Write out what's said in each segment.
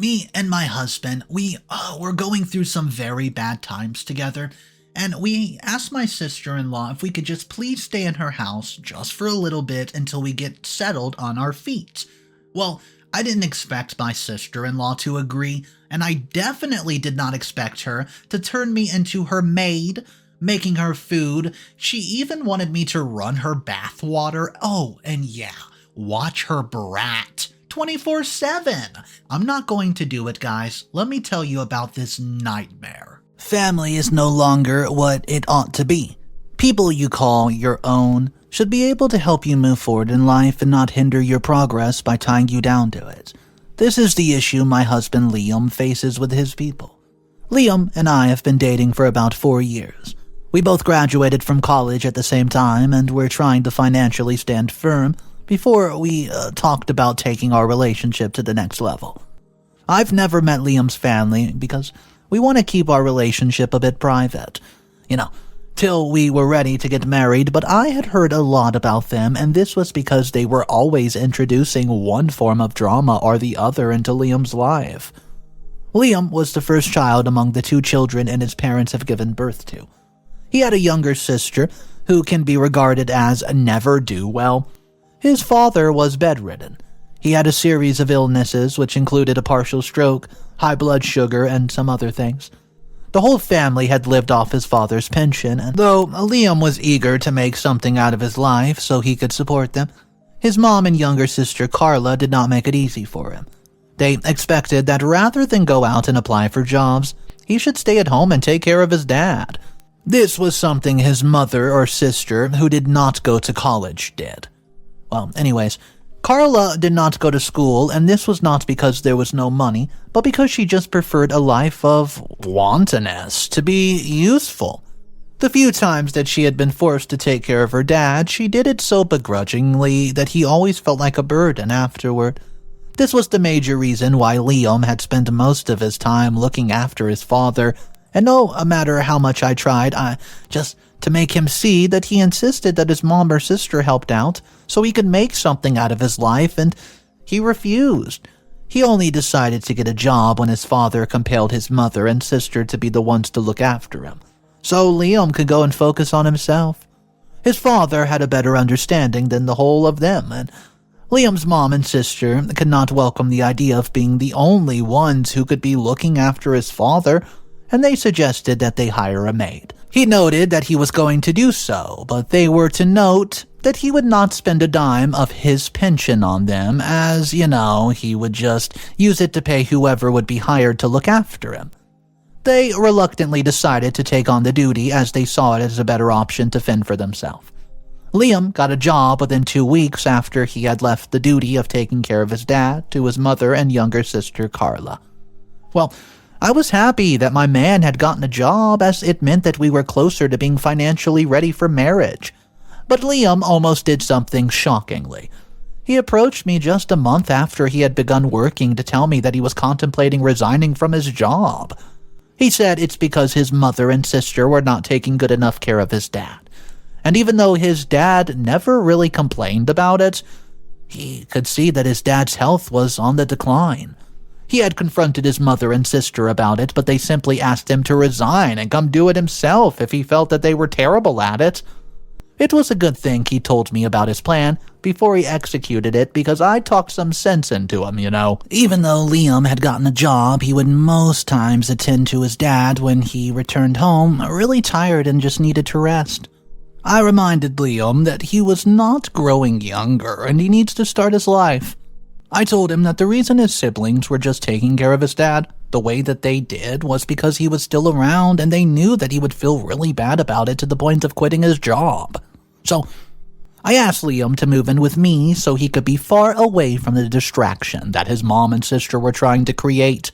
Me and my husband, we're going through some very bad times together, and we asked my sister-in-law if we could just please stay in her house just for a little bit until we get settled on our feet. Well, I didn't expect my sister-in-law to agree, and I definitely did not expect her to turn me into her maid, making her food. She even wanted me to run her bath water. Oh, and yeah, watch her brat 24/7. I'm not going to do it, guys. Let me tell you about this nightmare. Family is no longer what it ought to be. People you call your own should be able to help you move forward in life and not hinder your progress by tying you down to it. This is the issue my husband Liam faces with his people. Liam and I have been dating for about 4 years. We both graduated from college at the same time, and we're trying to financially stand firm before we talked about taking our relationship to the next level. I've never met Liam's family because we want to keep our relationship a bit private, till we were ready to get married, but I had heard a lot about them, and this was because they were always introducing one form of drama or the other into Liam's life. Liam was the first child among the 2 children his parents have given birth to. He had a younger sister who can be regarded as never-do-well. His father was bedridden. He had a series of illnesses which included a partial stroke, high blood sugar, and some other things. The whole family had lived off his father's pension, and though Liam was eager to make something out of his life so he could support them, his mom and younger sister Carla did not make it easy for him. They expected that rather than go out and apply for jobs, he should stay at home and take care of his dad. This was something his mother or sister, who did not go to college, did. Well, anyways, Carla did not go to school, and this was not because there was no money, but because she just preferred a life of wantonness to be useful. The few times that she had been forced to take care of her dad, she did it so begrudgingly that he always felt like a burden afterward. This was the major reason why Liam had spent most of his time looking after his father, and no matter how much I tried, just to make him see that he insisted that his mom or sister helped out so he could make something out of his life, and he refused. He only decided to get a job when his father compelled his mother and sister to be the ones to look after him, so Liam could go and focus on himself. His father had a better understanding than the whole of them, and Liam's mom and sister could not welcome the idea of being the only ones who could be looking after his father, and they suggested that they hire a maid. He noted that he was going to do so, but they were to note that he would not spend a dime of his pension on them, as, he would just use it to pay whoever would be hired to look after him. They reluctantly decided to take on the duty as they saw it as a better option to fend for themselves. Liam got a job within 2 weeks after he had left the duty of taking care of his dad to his mother and younger sister Carla. Well, I was happy that my man had gotten a job, as it meant that we were closer to being financially ready for marriage. But Liam almost did something shockingly. He approached me just a month after he had begun working to tell me that he was contemplating resigning from his job. He said it's because his mother and sister were not taking good enough care of his dad. And even though his dad never really complained about it, he could see that his dad's health was on the decline. He had confronted his mother and sister about it, but they simply asked him to resign and come do it himself if he felt that they were terrible at it. It was a good thing he told me about his plan before he executed it, because I talked some sense into him, Even though Liam had gotten a job, he would most times attend to his dad when he returned home, really tired and just needed to rest. I reminded Liam that he was not growing younger and he needs to start his life. I told him that the reason his siblings were just taking care of his dad the way that they did was because he was still around, and they knew that he would feel really bad about it to the point of quitting his job. So I asked Liam to move in with me so he could be far away from the distraction that his mom and sister were trying to create.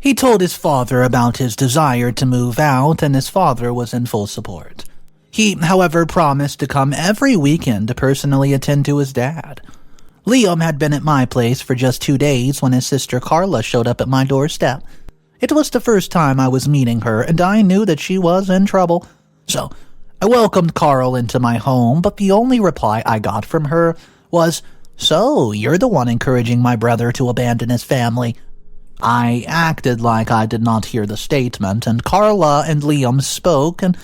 He told his father about his desire to move out, and his father was in full support. He, however, promised to come every weekend to personally attend to his dad. Liam had been at my place for just 2 days when his sister Carla showed up at my doorstep. It was the first time I was meeting her, and I knew that she was in trouble. So I welcomed Carl into my home, but the only reply I got from her was, "So, you're the one encouraging my brother to abandon his family." I acted like I did not hear the statement, and Carla and Liam spoke, and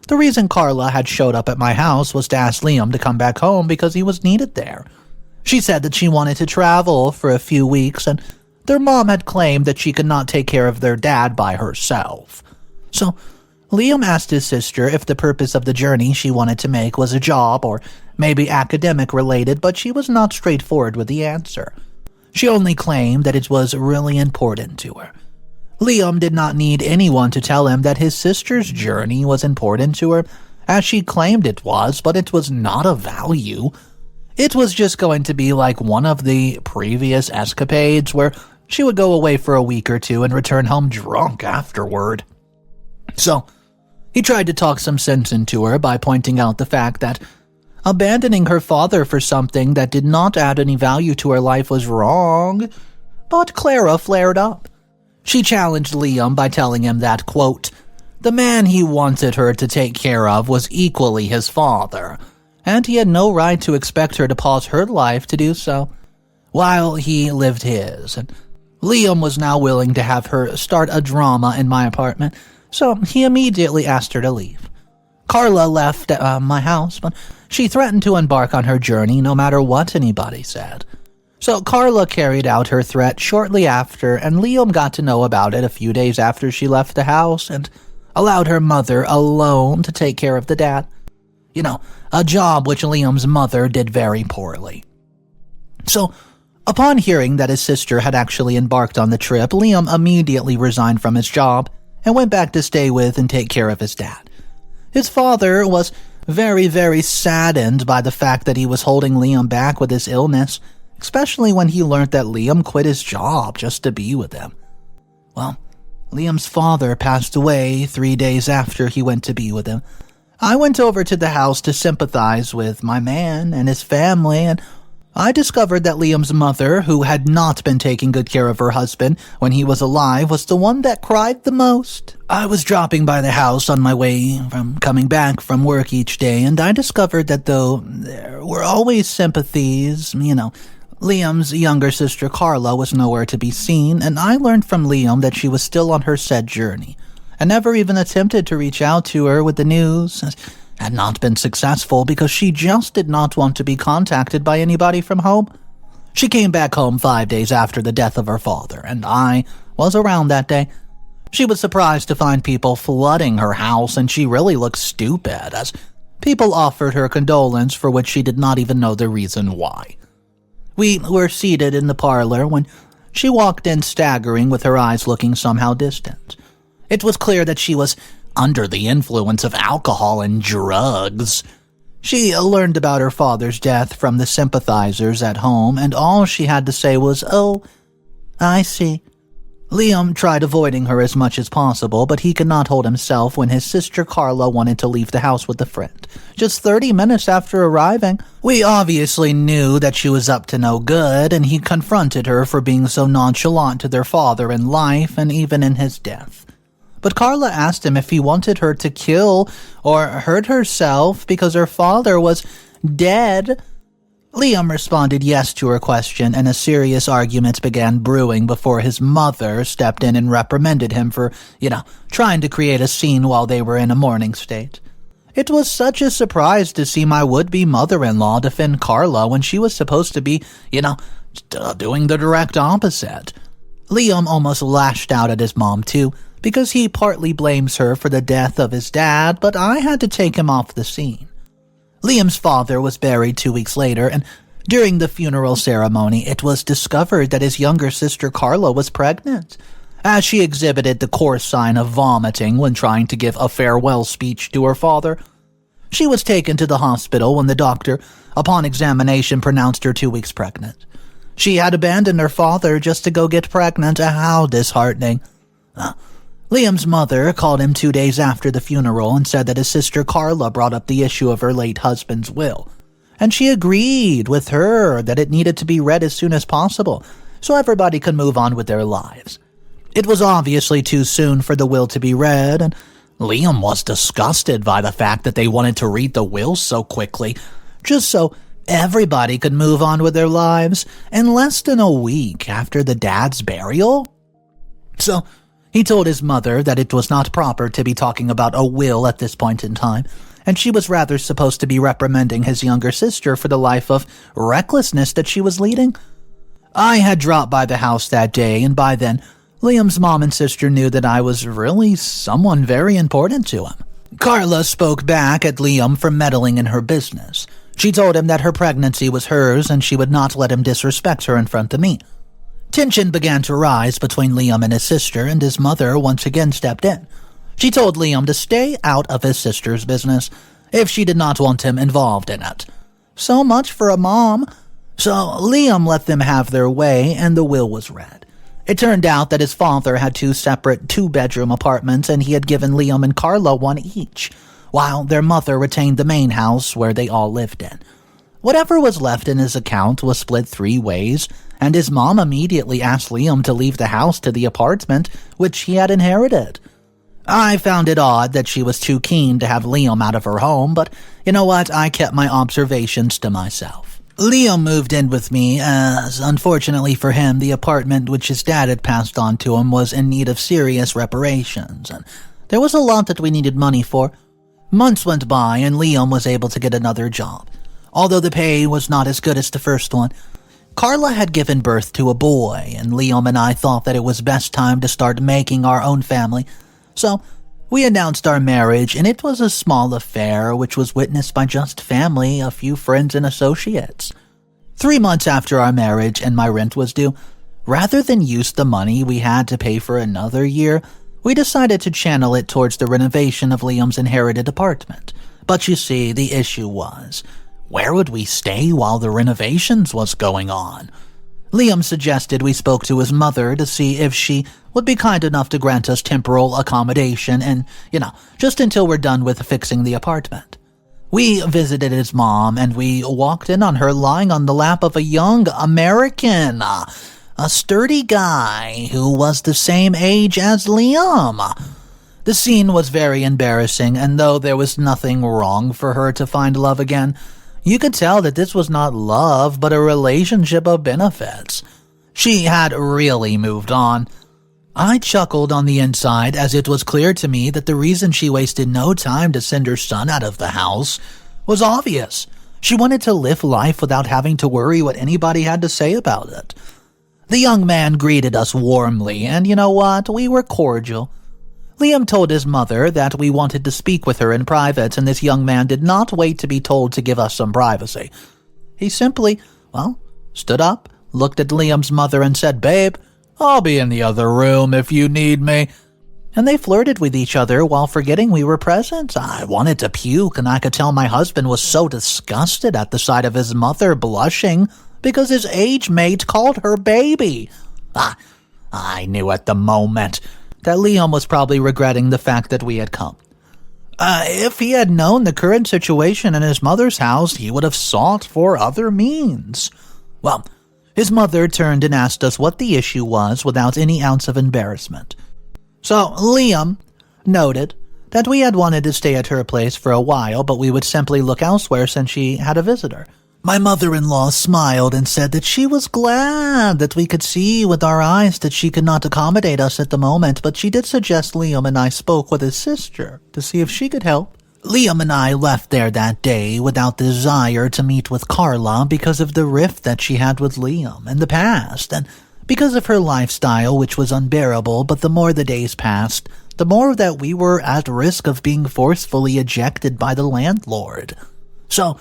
the reason Carla had showed up at my house was to ask Liam to come back home because he was needed there. She said that she wanted to travel for a few weeks, and their mom had claimed that she could not take care of their dad by herself. So Liam asked his sister if the purpose of the journey she wanted to make was a job or maybe academic related, but she was not straightforward with the answer. She only claimed that it was really important to her. Liam did not need anyone to tell him that his sister's journey was important to her, as she claimed it was, but it was not of value. It was just going to be like one of the previous escapades where she would go away for a week or two and return home drunk afterward. So, he tried to talk some sense into her by pointing out the fact that abandoning her father for something that did not add any value to her life was wrong, but Clara flared up. She challenged Liam by telling him that, quote, the man he wanted her to take care of was equally his father, and he had no right to expect her to pause her life to do so, while he lived his. And Liam was now willing to have her start a drama in my apartment, so he immediately asked her to leave. Carla left my house, but she threatened to embark on her journey no matter what anybody said. So Carla carried out her threat shortly after, and Liam got to know about it a few days after she left the house and allowed her mother alone to take care of the dad. You know, a job which Liam's mother did very poorly. So, upon hearing that his sister had actually embarked on the trip, Liam immediately resigned from his job and went back to stay with and take care of his dad. His father was very, very saddened by the fact that he was holding Liam back with his illness, especially when he learned that Liam quit his job just to be with him. Well, Liam's father passed away 3 days after he went to be with him. I went over to the house to sympathize with my man and his family, and I discovered that Liam's mother, who had not been taking good care of her husband when he was alive, was the one that cried the most. I was dropping by the house on my way from coming back from work each day, and I discovered that though there were always sympathies, Liam's younger sister Carla was nowhere to be seen, and I learned from Liam that she was still on her said journey, and never even attempted to reach out to her with the news. Had not been successful because she just did not want to be contacted by anybody from home. She came back home 5 days after the death of her father, and I was around that day. She was surprised to find people flooding her house, and she really looked stupid, as people offered her condolence for which she did not even know the reason why. We were seated in the parlor when she walked in staggering with her eyes looking somehow distant. It was clear that she was under the influence of alcohol and drugs. She learned about her father's death from the sympathizers at home, and all she had to say was, "Oh, I see." Liam tried avoiding her as much as possible, but he could not hold himself when his sister Carla wanted to leave the house with a friend. Just 30 minutes after arriving, we obviously knew that she was up to no good, and he confronted her for being so nonchalant to their father in life and even in his death. But Carla asked him if he wanted her to kill or hurt herself because her father was dead. Liam responded yes to her question, and a serious argument began brewing before his mother stepped in and reprimanded him for, trying to create a scene while they were in a mourning state. It was such a surprise to see my would-be mother-in-law defend Carla when she was supposed to be, doing the direct opposite. Liam almost lashed out at his mom, too, because he partly blames her for the death of his dad, but I had to take him off the scene. Liam's father was buried 2 weeks later, and during the funeral ceremony, it was discovered that his younger sister Carla was pregnant, as she exhibited the coarse sign of vomiting when trying to give a farewell speech to her father. She was taken to the hospital when the doctor, upon examination, pronounced her 2 weeks pregnant. She had abandoned her father just to go get pregnant. How disheartening. Liam's mother called him 2 days after the funeral and said that his sister Carla brought up the issue of her late husband's will, and she agreed with her that it needed to be read as soon as possible so everybody could move on with their lives. It was obviously too soon for the will to be read, and Liam was disgusted by the fact that they wanted to read the will so quickly, just so everybody could move on with their lives in less than a week after the dad's burial. So he told his mother that it was not proper to be talking about a will at this point in time, and she was rather supposed to be reprimanding his younger sister for the life of recklessness that she was leading. I had dropped by the house that day, and by then, Liam's mom and sister knew that I was really someone very important to him. Carla spoke back at Liam for meddling in her business. She told him that her pregnancy was hers and she would not let him disrespect her in front of me. Tension began to rise between Liam and his sister, and his mother once again stepped in. She told Liam to stay out of his sister's business if she did not want him involved in it. So much for a mom. So Liam let them have their way, and the will was read. It turned out that his father had 2 separate 2-bedroom apartments, and he had given Liam and Carla one each, while their mother retained the main house where they all lived in. Whatever was left in his account was split 3 ways, and his mom immediately asked Liam to leave the house to the apartment which he had inherited. I found it odd that she was too keen to have Liam out of her home, but you know what, I kept my observations to myself. Liam moved in with me as, unfortunately for him, the apartment which his dad had passed on to him was in need of serious reparations, and there was a lot that we needed money for. Months went by, and Liam was able to get another job. Although the pay was not as good as the first one, Carla had given birth to a boy, and Liam and I thought that it was best time to start making our own family. So we announced our marriage, and it was a small affair which was witnessed by just family, a few friends, and associates. 3 months after our marriage and my rent was due, rather than use the money we had to pay for another year, we decided to channel it towards the renovation of Liam's inherited apartment. But you see, the issue was, where would we stay while the renovations was going on? Liam suggested we spoke to his mother to see if she would be kind enough to grant us temporal accommodation and, just until we're done with fixing the apartment. We visited his mom, and we walked in on her lying on the lap of a young American, a sturdy guy who was the same age as Liam. The scene was very embarrassing, and though there was nothing wrong for her to find love again, you could tell that this was not love, but a relationship of benefits. She had really moved on. I chuckled on the inside, as it was clear to me that the reason she wasted no time to send her son out of the house was obvious. She wanted to live life without having to worry what anybody had to say about it. The young man greeted us warmly, and you know what? We were cordial. Liam told his mother that we wanted to speak with her in private, and this young man did not wait to be told to give us some privacy. He simply, stood up, looked at Liam's mother and said, "Babe, I'll be in the other room if you need me." And they flirted with each other while forgetting we were present. I wanted to puke, and I could tell my husband was so disgusted at the sight of his mother blushing because his age mate called her baby. I knew at the moment that Liam was probably regretting the fact that we had come. If he had known the current situation in his mother's house, he would have sought for other means. Well, his mother turned and asked us what the issue was without any ounce of embarrassment. So Liam noted that we had wanted to stay at her place for a while, but we would simply look elsewhere since she had a visitor. My mother-in-law smiled and said that she was glad that we could see with our eyes that she could not accommodate us at the moment, but she did suggest Liam and I spoke with his sister to see if she could help. Liam and I left there that day without the desire to meet with Carla because of the rift that she had with Liam in the past, and because of her lifestyle, which was unbearable. But the more the days passed, the more that we were at risk of being forcefully ejected by the landlord. So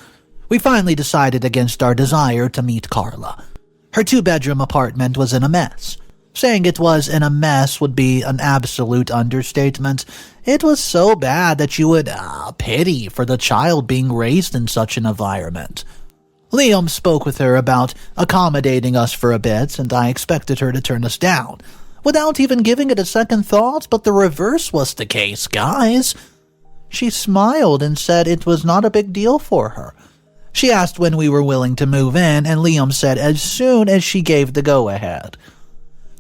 we finally decided against our desire to meet Carla. Her 2-bedroom apartment was in a mess. Saying it was in a mess would be an absolute understatement. It was so bad that you would pity for the child being raised in such an environment. Liam spoke with her about accommodating us for a bit, and I expected her to turn us down, without even giving it a second thought, but the reverse was the case, guys. She smiled and said it was not a big deal for her. She asked when we were willing to move in, and Liam said as soon as she gave the go-ahead.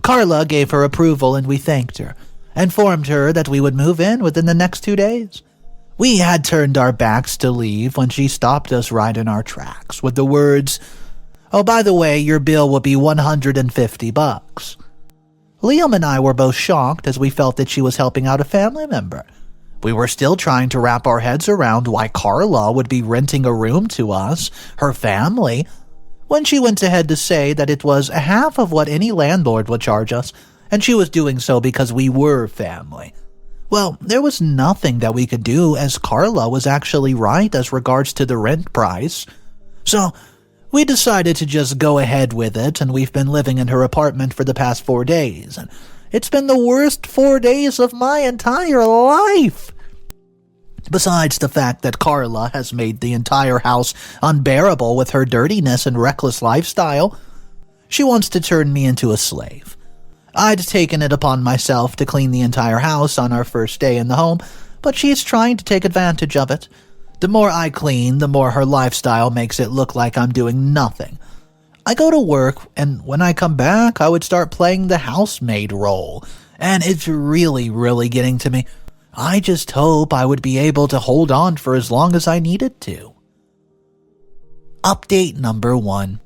Carla gave her approval, and we thanked her, informed her that we would move in within the next 2 days. We had turned our backs to leave when she stopped us right in our tracks with the words, "Oh, by the way, your bill will be $150. Liam and I were both shocked as we felt that she was helping out a family member. We were still trying to wrap our heads around why Carla would be renting a room to us, her family, when she went ahead to say that it was half of what any landlord would charge us, and she was doing so because we were family. Well, there was nothing that we could do, as Carla was actually right as regards to the rent price. So we decided to just go ahead with it, and we've been living in her apartment for the past 4 days, and it's been the worst 4 days of my entire life. Besides the fact that Carla has made the entire house unbearable with her dirtiness and reckless lifestyle, she wants to turn me into a slave. I'd taken it upon myself to clean the entire house on our first day in the home, but she's trying to take advantage of it. The more I clean, the more her lifestyle makes it look like I'm doing nothing. I go to work, and when I come back, I would start playing the housemaid role, and it's really getting to me. I just hope I would be able to hold on for as long as I needed to. Update number 1.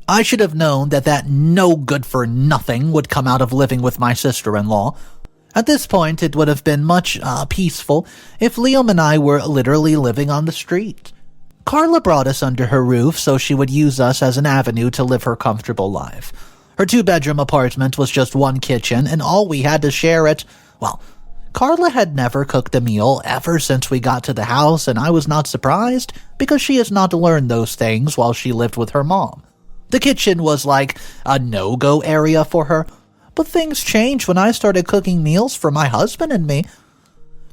I should have known that no good for nothing would come out of living with my sister-in-law. At this point, it would have been much peaceful if Liam and I were literally living on the street. Carla brought us under her roof so she would use us as an avenue to live her comfortable life. Her 2-bedroom apartment was just one kitchen, and all we had to share it, well, Carla had never cooked a meal ever since we got to the house, and I was not surprised because she has not learned those things while she lived with her mom. The kitchen was like a no-go area for her, but things changed when I started cooking meals for my husband and me.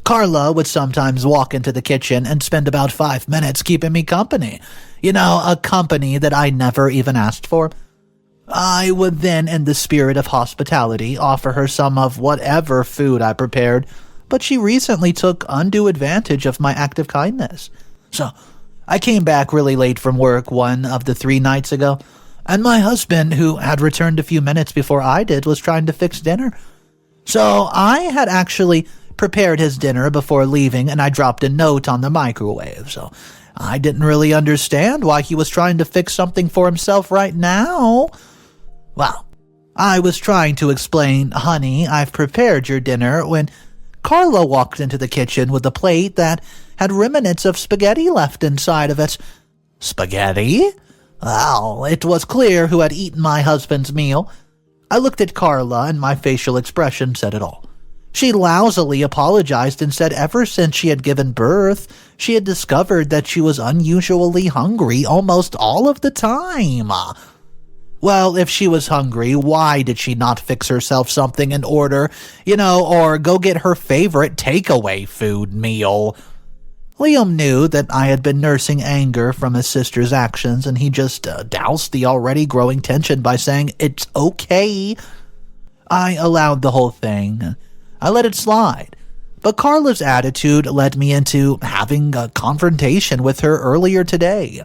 Carla would sometimes walk into the kitchen and spend about 5 minutes keeping me company. You know, a company that I never even asked for. I would then, in the spirit of hospitality, offer her some of whatever food I prepared, but she recently took undue advantage of my act of kindness. So, I came back really late from work one of the 3 nights ago, and my husband, who had returned a few minutes before I did, was trying to fix dinner. So, I had actually prepared his dinner before leaving, and I dropped a note on the microwave, so I didn't really understand why he was trying to fix something for himself right now. Well, I was trying to explain, "Honey, I've prepared your dinner," when Carla walked into the kitchen with a plate that had remnants of spaghetti left inside of it. Spaghetti? Well, it was clear who had eaten my husband's meal. I looked at Carla, and my facial expression said it all. She lousily apologized and said ever since she had given birth, she had discovered that she was unusually hungry almost all of the time. Well, if she was hungry, why did she not fix herself something in order, or go get her favorite takeaway food meal? Liam knew that I had been nursing anger from his sister's actions, and he just doused the already growing tension by saying, "It's okay." I allowed the whole thing. I let it slide. But Carla's attitude led me into having a confrontation with her earlier today.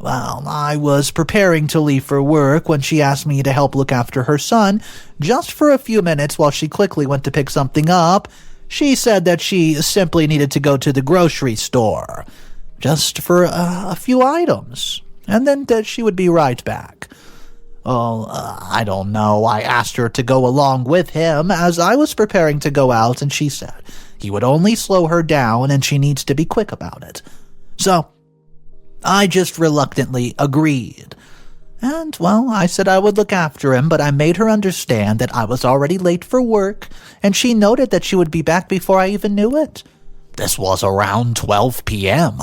Well, I was preparing to leave for work when she asked me to help look after her son, just for a few minutes while she quickly went to pick something up. She said that she simply needed to go to the grocery store, just for a few items, and then that she would be right back. I don't know. I asked her to go along with him as I was preparing to go out, and she said he would only slow her down and she needs to be quick about it. So I just reluctantly agreed. And, well, I said I would look after him, but I made her understand that I was already late for work, and she noted that she would be back before I even knew it. This was around 12 p.m.,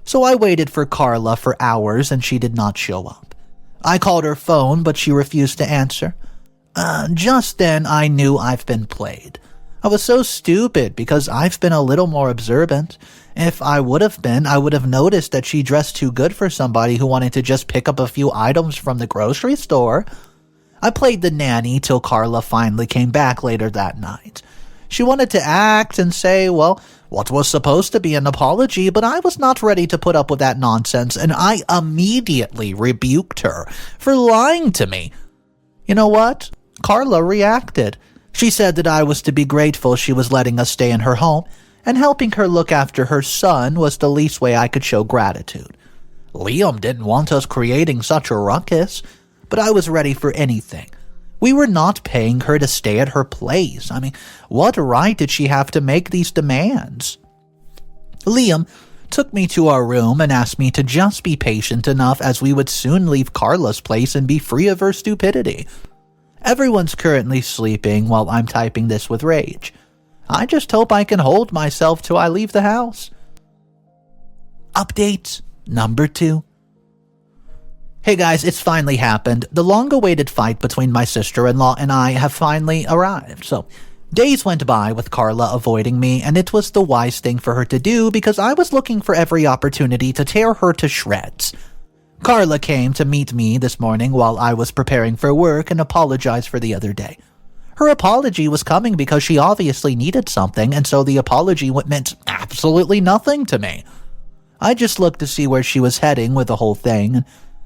so I waited for Carla for hours, and she did not show up. I called her phone, but she refused to answer. Just then, I knew I've been played. I was so stupid because I've been a little more observant. If I would have been, I would have noticed that she dressed too good for somebody who wanted to just pick up a few items from the grocery store. I played the nanny till Carla finally came back later that night. She wanted to act and say, well, what was supposed to be an apology, but I was not ready to put up with that nonsense, and I immediately rebuked her for lying to me. You know what? Carla reacted. She said that I was to be grateful she was letting us stay in her home, and helping her look after her son was the least way I could show gratitude. Liam didn't want us creating such a ruckus, but I was ready for anything. We were not paying her to stay at her place. I mean, what right did she have to make these demands? Liam took me to our room and asked me to just be patient enough as we would soon leave Carla's place and be free of her stupidity. Everyone's currently sleeping while I'm typing this with rage. I just hope I can hold myself till I leave the house. Update number 2. Hey guys, it's finally happened. The long-awaited fight between my sister-in-law and I have finally arrived. So, days went by with Carla avoiding me, and it was the wise thing for her to do because I was looking for every opportunity to tear her to shreds. Carla came to meet me this morning while I was preparing for work and apologized for the other day. Her apology was coming because she obviously needed something, and so the apology meant absolutely nothing to me. I just looked to see where she was heading with the whole thing, and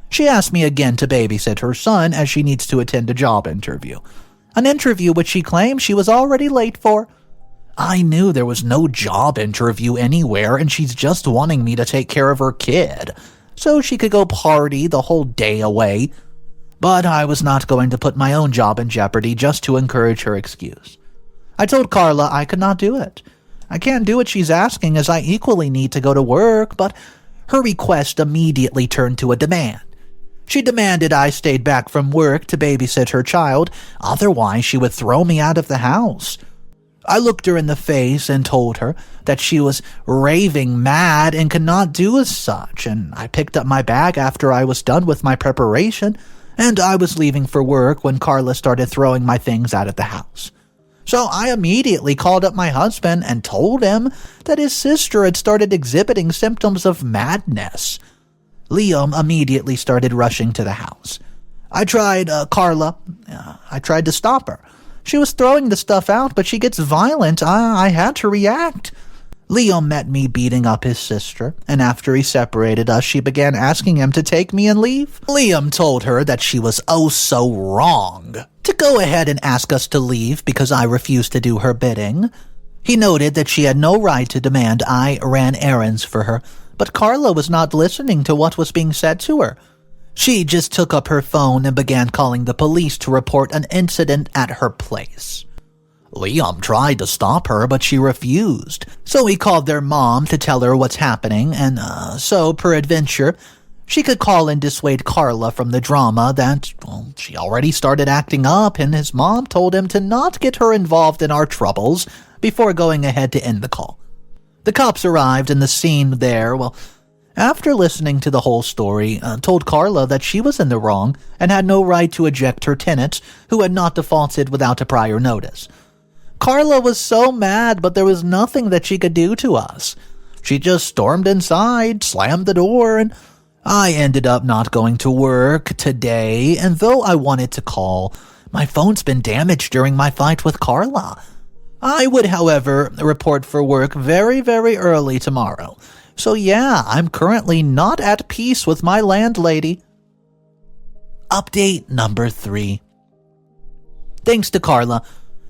she asked me again to babysit her son as she needs to attend a job interview. An interview which she claimed she was already late for. I knew there was no job interview anywhere, and she's just wanting me to take care of her kid, so she could go party the whole day away. But I was not going to put my own job in jeopardy just to encourage her excuse. I told Carla I could not do it. I can't do what she's asking as I equally need to go to work, but her request immediately turned to a demand. She demanded I stayed back from work to babysit her child, otherwise she would throw me out of the house. I looked her in the face and told her that she was raving mad and could not do as such, and I picked up my bag after I was done with my preparation, and I was leaving for work when Carla started throwing my things out of the house. So I immediately called up my husband and told him that his sister had started exhibiting symptoms of madness. Liam immediately started rushing to the house. I tried to stop her. She was throwing the stuff out, but she gets violent. I had to react. Liam met me beating up his sister, and after he separated us, she began asking him to take me and leave. Liam told her that she was oh so wrong to go ahead and ask us to leave because I refused to do her bidding. He noted that she had no right to demand I ran errands for her, but Carla was not listening to what was being said to her. She just took up her phone and began calling the police to report an incident at her place. Liam tried to stop her, but she refused, so he called their mom to tell her what's happening, and so, peradventure, she could call and dissuade Carla from the drama that, she already started acting up, and his mom told him to not get her involved in our troubles before going ahead to end the call. The cops arrived and the scene there, after listening to the whole story, told Carla that she was in the wrong and had no right to eject her tenants who had not defaulted without a prior notice. Carla was so mad, but there was nothing that she could do to us. She just stormed inside, slammed the door, and I ended up not going to work today, and though I wanted to call, my phone's been damaged during my fight with Carla. I would, however, report for work very, very early tomorrow. So yeah, I'm currently not at peace with my landlady. Update number 3. Thanks to Carla,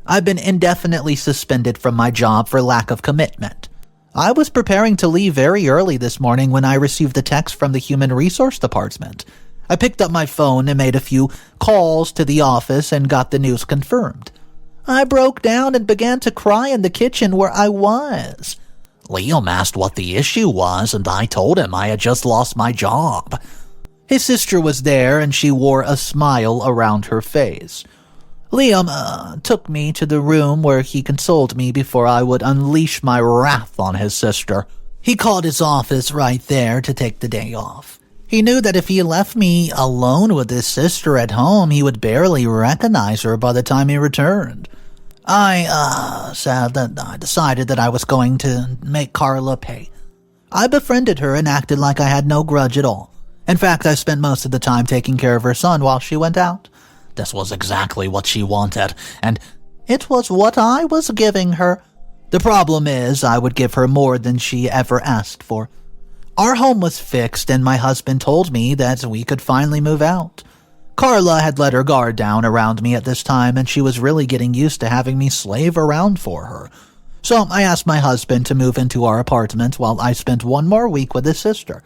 I've been indefinitely suspended from my job for lack of commitment. I was preparing to leave very early this morning when I received a text from the Human Resource Department. I picked up my phone and made a few calls to the office and got the news confirmed. I broke down and began to cry in the kitchen where I was. Liam asked what the issue was, and I told him I had just lost my job. His sister was there, and she wore a smile around her face. Liam took me to the room where he consoled me before I would unleash my wrath on his sister. He called his office right there to take the day off. He knew that if he left me alone with his sister at home, he would barely recognize her by the time he returned. I decided that I was going to make Carla pay. I befriended her and acted like I had no grudge at all. In fact, I spent most of the time taking care of her son while she went out. This was exactly what she wanted, and it was what I was giving her. The problem is, I would give her more than she ever asked for. Our home was fixed, and my husband told me that we could finally move out. Carla had let her guard down around me at this time, and she was really getting used to having me slave around for her. So I asked my husband to move into our apartment while I spent one more week with his sister.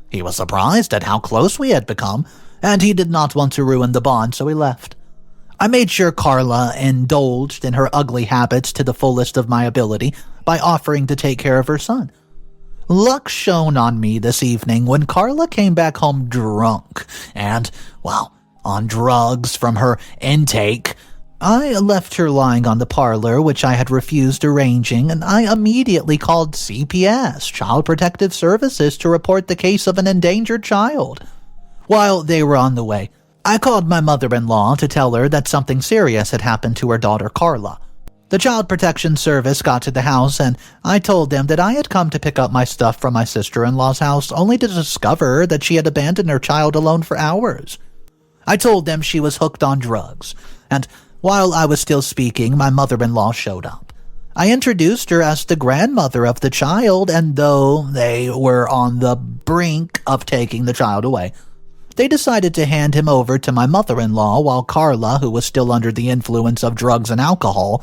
He was surprised at how close we had become, and he did not want to ruin the bond, so he left. I made sure Carla indulged in her ugly habits to the fullest of my ability by offering to take care of her son. Luck shone on me this evening when Carla came back home drunk and, well, on drugs from her intake. I left her lying on the parlor, which I had refused arranging, and I immediately called CPS, Child Protective Services, to report the case of an endangered child. While they were on the way, I called my mother-in-law to tell her that something serious had happened to her daughter Carla. The Child Protection Service got to the house, and I told them that I had come to pick up my stuff from my sister-in-law's house, only to discover that she had abandoned her child alone for hours. I told them she was hooked on drugs, and while I was still speaking, my mother-in-law showed up. I introduced her as the grandmother of the child, and though they were on the brink of taking the child away, they decided to hand him over to my mother-in-law while Carla, who was still under the influence of drugs and alcohol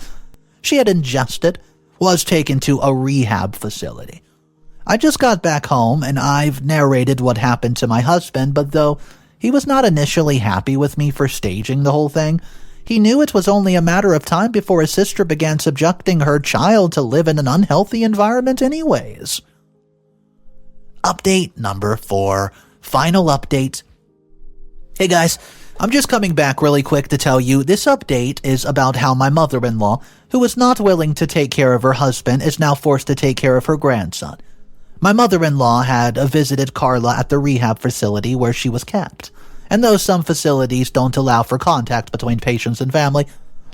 she had ingested, was taken to a rehab facility. I just got back home, and I've narrated what happened to my husband, but though he was not initially happy with me for staging the whole thing, he knew it was only a matter of time before his sister began subjecting her child to live in an unhealthy environment anyways. Update number 4. Final update. Hey guys, I'm just coming back really quick to tell you this update is about how my mother-in-law, who was not willing to take care of her husband, is now forced to take care of her grandson. My mother-in-law had visited Carla at the rehab facility where she was kept. And though some facilities don't allow for contact between patients and family,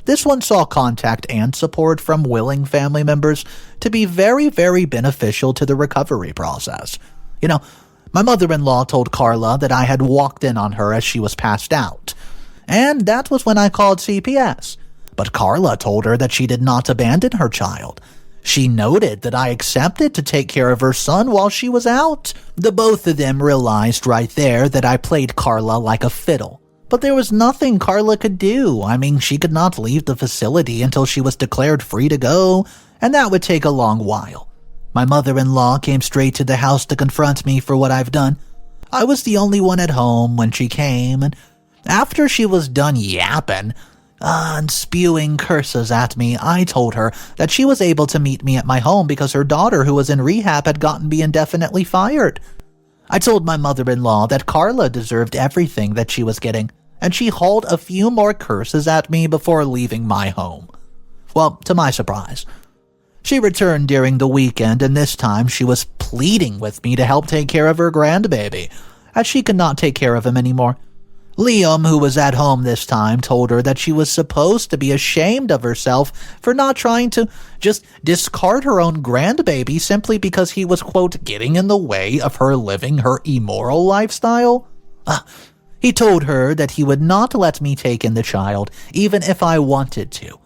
this one saw contact and support from willing family members to be very, very beneficial to the recovery process. You know, my mother-in-law told Carla that I had walked in on her as she was passed out. And that was when I called CPS. But Carla told her that she did not abandon her child. She noted that I accepted to take care of her son while she was out. The both of them realized right there that I played Carla like a fiddle. But there was nothing Carla could do. I mean, she could not leave the facility until she was declared free to go, and that would take a long while. My mother-in-law came straight to the house to confront me for what I've done. I was the only one at home when she came, and after she was done yapping and spewing curses at me, I told her that she was able to meet me at my home because her daughter, who was in rehab, had gotten me indefinitely fired. I told my mother-in-law that Carla deserved everything that she was getting, and she hauled a few more curses at me before leaving my home. Well, to my surprise, she returned during the weekend, and this time she was pleading with me to help take care of her grandbaby, as she could not take care of him anymore. Liam, who was at home this time, told her that she was supposed to be ashamed of herself for not trying to just discard her own grandbaby simply because he was, quote, getting in the way of her living her immoral lifestyle. He told her that he would not let me take in the child, even if I wanted to.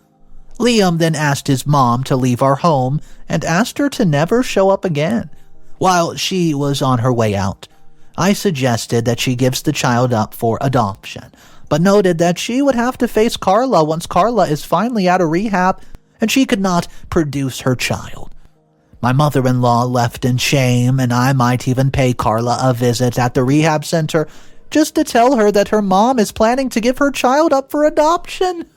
Liam then asked his mom to leave our home and asked her to never show up again. While she was on her way out, I suggested that she gives the child up for adoption, but noted that she would have to face Carla once Carla is finally out of rehab and she could not produce her child. My mother-in-law left in shame, and I might even pay Carla a visit at the rehab center just to tell her that her mom is planning to give her child up for adoption.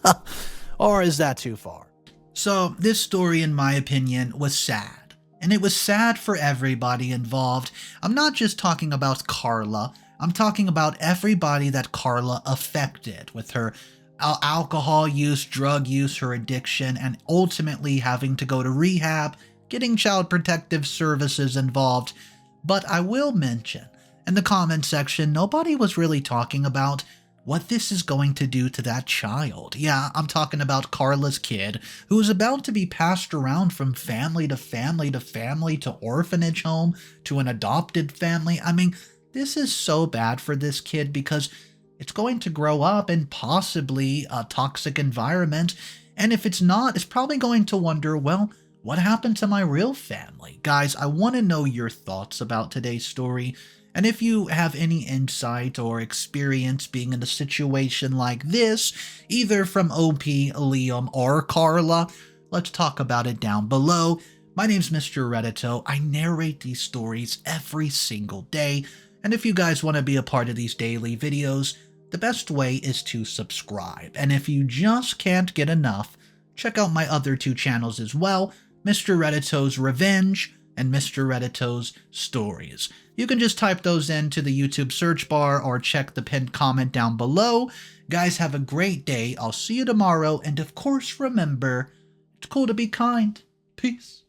Or is that too far? So this story, in my opinion, was sad. And it was sad for everybody involved. I'm not just talking about Carla. I'm talking about everybody that Carla affected with her alcohol use, drug use, her addiction, and ultimately having to go to rehab, getting Child Protective Services involved. But I will mention, in the comment section, nobody was really talking about what this is going to do to that child. Yeah, I'm talking about Carla's kid, who is about to be passed around from family to family to family to orphanage home to an adopted family. I mean, this is so bad for this kid because it's going to grow up in possibly a toxic environment. And if it's not, it's probably going to wonder, well, what happened to my real family? Guys, I want to know your thoughts about today's story. And if you have any insight or experience being in a situation like this, either from OP, Liam, or Carla, let's talk about it down below. My name's Mr. Reddito. I narrate these stories every single day. And if you guys want to be a part of these daily videos, the best way is to subscribe. And if you just can't get enough, check out my other two channels as well, Mr. Reddito's Revenge and Mr. Reddito's Stories. You can just type those into the YouTube search bar or check the pinned comment down below. Guys, have a great day. I'll see you tomorrow. And of course, remember, it's cool to be kind. Peace.